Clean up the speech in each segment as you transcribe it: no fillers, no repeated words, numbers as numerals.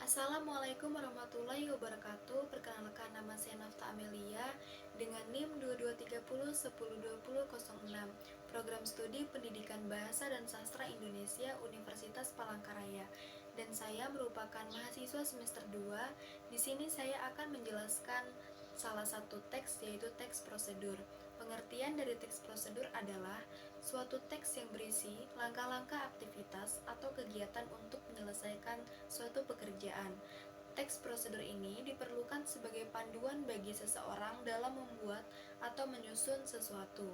Assalamualaikum warahmatullahi wabarakatuh. Perkenalkan, nama saya Nafta Amelia dengan NIM 2230102006, Program Studi Pendidikan Bahasa dan Sastra Indonesia Universitas Palangkaraya. Dan saya merupakan mahasiswa semester 2. Di sini saya akan menjelaskan salah satu teks, yaitu teks prosedur. Pengertian dari teks prosedur adalah suatu teks yang berisi langkah-langkah aktivitas atau kegiatan untuk menyelesaikan suatu pekerjaan. Teks prosedur ini diperlukan sebagai panduan bagi seseorang dalam membuat atau menyusun sesuatu.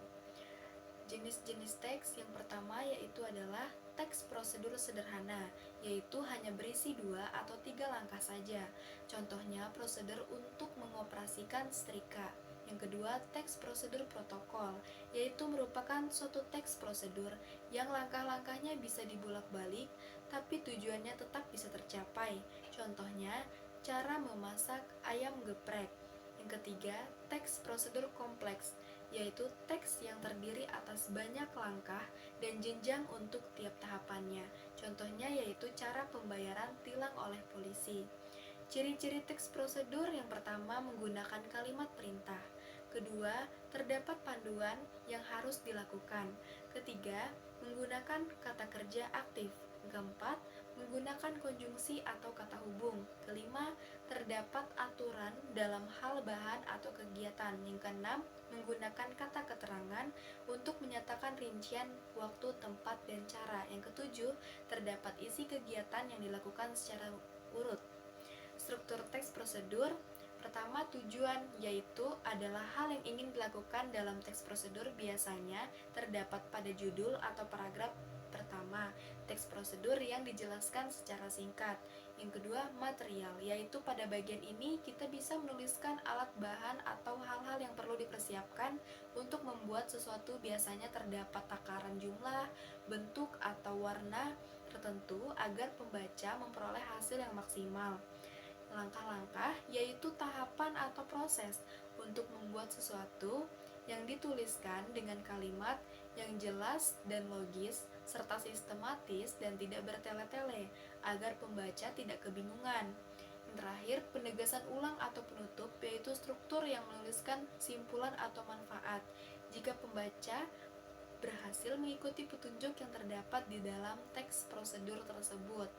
Jenis-jenis teks yang pertama yaitu adalah teks prosedur sederhana, yaitu hanya berisi 2 atau 3 langkah saja. Contohnya prosedur untuk mengoperasikan setrika. Yang kedua, teks prosedur protokol, yaitu merupakan suatu teks prosedur yang langkah-langkahnya bisa dibulak-balik, tapi tujuannya tetap bisa tercapai. Contohnya, cara memasak ayam geprek. Yang ketiga, teks prosedur kompleks, yaitu teks yang terdiri atas banyak langkah dan jenjang untuk tiap tahapannya. Contohnya yaitu cara pembayaran tilang oleh polisi. Ciri-ciri teks prosedur yang pertama menggunakan kalimat perintah. Kedua, terdapat panduan yang harus dilakukan. Ketiga, menggunakan kata kerja aktif. Keempat, menggunakan konjungsi atau kata hubung. Kelima, terdapat aturan dalam hal bahan atau kegiatan. Yang keenam, menggunakan kata keterangan untuk menyatakan rincian waktu, tempat, dan cara. Yang ketujuh, terdapat isi kegiatan yang dilakukan secara urut. Struktur teks prosedur. Pertama, tujuan, yaitu adalah hal yang ingin dilakukan dalam teks prosedur, biasanya terdapat pada judul atau paragraf pertama teks prosedur yang dijelaskan secara singkat. Yang kedua, material, yaitu pada bagian ini kita bisa menuliskan alat bahan atau hal-hal yang perlu dipersiapkan untuk membuat sesuatu. Biasanya terdapat takaran jumlah, bentuk, atau warna tertentu agar pembaca memperoleh hasil yang maksimal. Langkah-langkah yaitu tahapan atau proses untuk membuat sesuatu yang dituliskan dengan kalimat yang jelas dan logis serta sistematis dan tidak bertele-tele agar pembaca tidak kebingungan. Yang terakhir, penegasan ulang atau penutup, yaitu struktur yang menuliskan simpulan atau manfaat jika pembaca berhasil mengikuti petunjuk yang terdapat di dalam teks prosedur tersebut.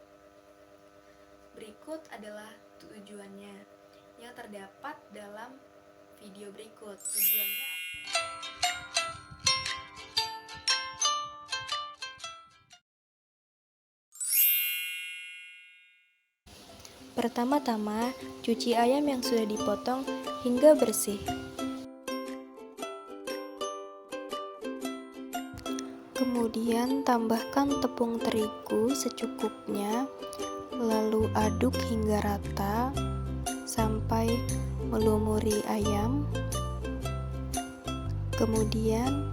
Berikut adalah tujuannya yang terdapat dalam video berikut. Tujuannya pertama-tama, cuci ayam yang sudah dipotong hingga bersih. Kemudian tambahkan tepung terigu secukupnya, lalu aduk hingga rata sampai melumuri ayam. Kemudian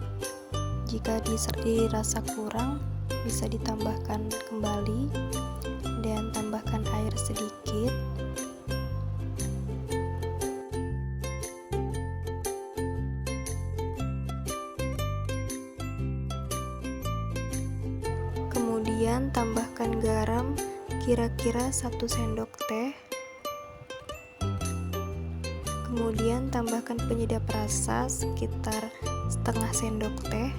jika dirasa kurang, bisa ditambahkan kembali dan tambahkan air sedikit. Kemudian tambahkan garam kira-kira 1 sendok teh. Kemudian tambahkan penyedap rasa sekitar setengah sendok teh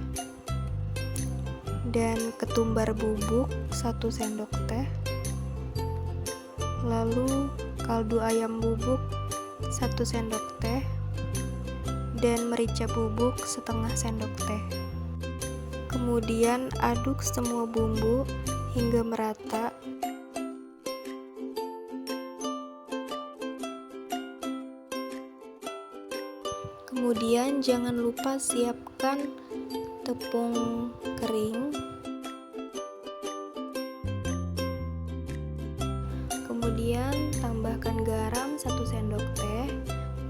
dan ketumbar bubuk 1 sendok teh. Lalu kaldu ayam bubuk 1 sendok teh dan merica bubuk setengah sendok teh. Kemudian aduk semua bumbu hingga merata. Kemudian jangan lupa siapkan tepung kering. Kemudian tambahkan garam 1 sendok teh,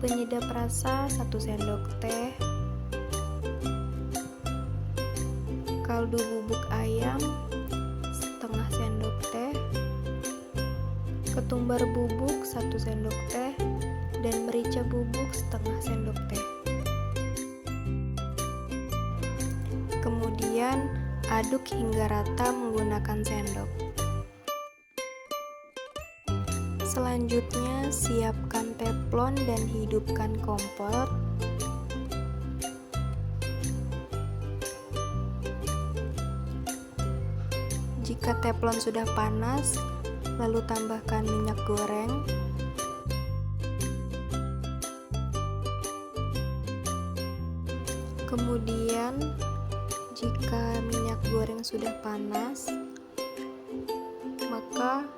penyedap rasa 1 sendok teh, kaldu bubuk ayam setengah sendok teh, ketumbar bubuk 1 sendok teh, dan merica bubuk setengah sendok teh. Kemudian aduk hingga rata menggunakan sendok. Selanjutnya, siapkan teflon dan hidupkan kompor. Jika teflon sudah panas, lalu tambahkan minyak goreng. Kemudian, jika minyak goreng sudah panas, maka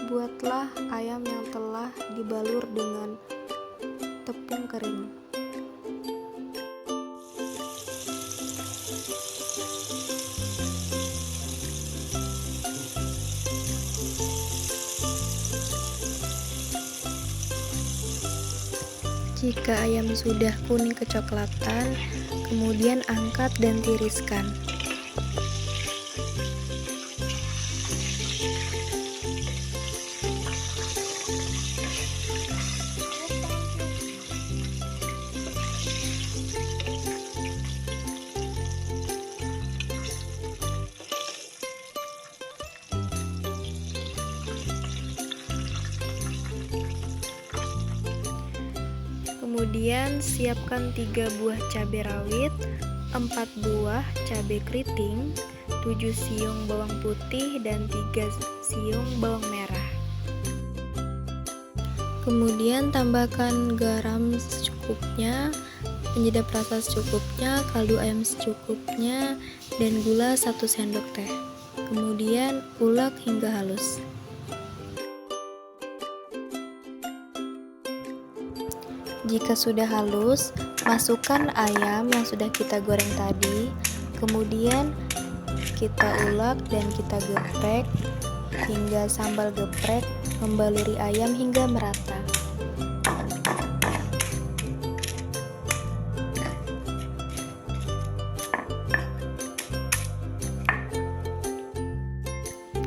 buatlah ayam yang telah dibalur dengan tepung kering. Jika ayam sudah kuning kecoklatan, kemudian angkat dan tiriskan. Kemudian siapkan 3 buah cabai rawit, 4 buah cabai keriting, 7 siung bawang putih, dan 3 siung bawang merah. Kemudian tambahkan garam secukupnya, penyedap rasa secukupnya, kaldu ayam secukupnya, dan gula 1 sendok teh. Kemudian ulek hingga halus. Jika sudah halus, masukkan ayam yang sudah kita goreng tadi. Kemudian kita ulek dan kita geprek hingga sambal geprek membaluri ayam hingga merata.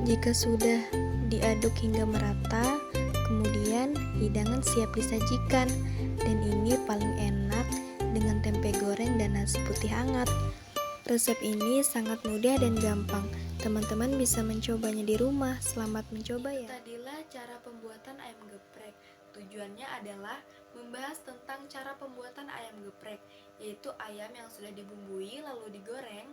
Jika sudah diaduk hingga merata, kemudian hidangan siap disajikan. Dan ini paling enak dengan tempe goreng dan nasi putih hangat. Resep ini sangat mudah dan gampang. Teman-teman bisa mencobanya di rumah. Selamat mencoba ya. Tadilah cara pembuatan ayam geprek. Tujuannya adalah membahas tentang cara pembuatan ayam geprek, yaitu ayam yang sudah dibumbui lalu digoreng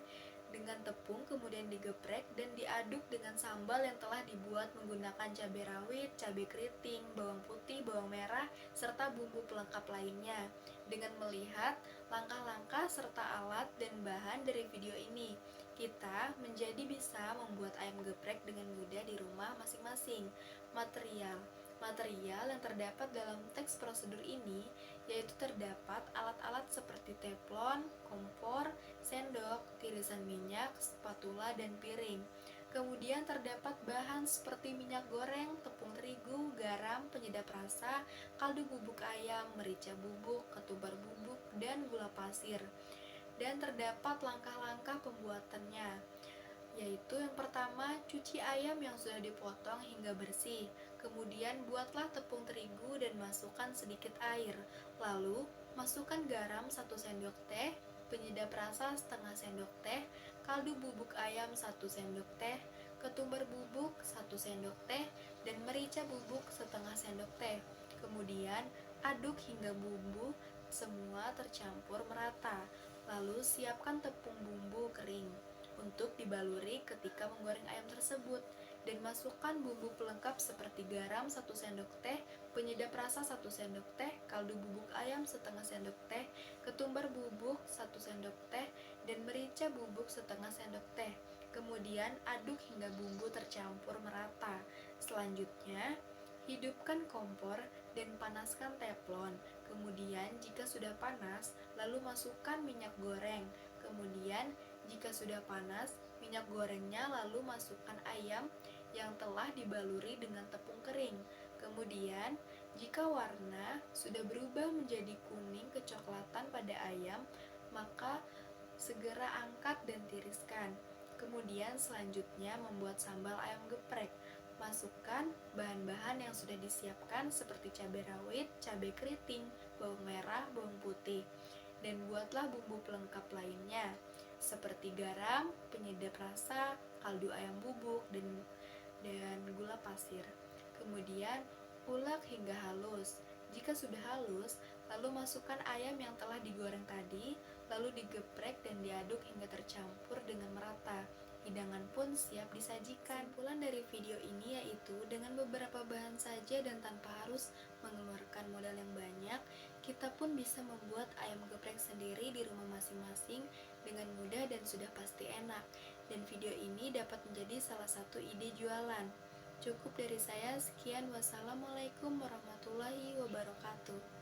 dengan tepung, kemudian digeprek dan diaduk dengan sambal yang telah dibuat menggunakan cabai rawit, cabai keriting, bawang putih, bawang merah, serta bumbu pelengkap lainnya. Dengan melihat langkah-langkah serta alat dan bahan dari video ini, kita menjadi bisa membuat ayam geprek dengan mudah di rumah masing-masing. Material yang terdapat dalam teks prosedur ini yaitu terdapat alat-alat seperti teflon, kompor, sendok, tirisan minyak, spatula, dan piring. Kemudian terdapat bahan seperti minyak goreng, tepung terigu, garam, penyedap rasa, kaldu bubuk ayam, merica bubuk, ketumbar bubuk, dan gula pasir. Dan terdapat langkah-langkah pembuatannya, yaitu yang pertama, cuci ayam yang sudah dipotong hingga bersih. Kemudian buatlah tepung terigu dan masukkan sedikit air. Lalu masukkan garam 1 sendok teh, penyedap rasa setengah sendok teh, kaldu bubuk ayam 1 sendok teh, ketumbar bubuk 1 sendok teh, dan merica bubuk setengah sendok teh. Kemudian aduk hingga bumbu semua tercampur merata. Lalu siapkan tepung bumbu kering untuk dibaluri ketika menggoreng ayam tersebut, dan masukkan bumbu pelengkap seperti garam 1 sendok teh, penyedap rasa 1 sendok teh, kaldu bubuk ayam setengah sendok teh, ketumbar bubuk 1 sendok teh, dan merica bubuk setengah sendok teh. Kemudian aduk hingga bumbu tercampur merata. Selanjutnya, hidupkan kompor dan panaskan teflon. Kemudian jika sudah panas, lalu masukkan minyak goreng. Kemudian jika sudah panas minyak gorengnya, lalu masukkan ayam yang telah dibaluri dengan tepung kering. Kemudian jika warna sudah berubah menjadi kuning kecoklatan pada ayam, maka segera angkat dan tiriskan. Kemudian selanjutnya membuat sambal ayam geprek. Masukkan bahan-bahan yang sudah disiapkan seperti cabai rawit, cabai keriting, bawang merah, bawang putih, dan buatlah bumbu pelengkap lainnya seperti garam, penyedap rasa, kaldu ayam bubuk, dan gula pasir. Kemudian Ulek hingga halus. Jika sudah halus, lalu masukkan ayam yang telah digoreng tadi, lalu digeprek dan diaduk hingga tercampur dengan merata. Hidangan pun siap disajikan. Kesimpulan dari video ini yaitu dengan beberapa bahan saja dan tanpa harus mengeluarkan modal yang banyak, kita pun bisa membuat ayam geprek sendiri di rumah masing-masing dengan mudah dan sudah pasti enak. Dan video ini dapat menjadi salah satu ide jualan. Cukup dari saya, sekian. Wassalamualaikum warahmatullahi wabarakatuh.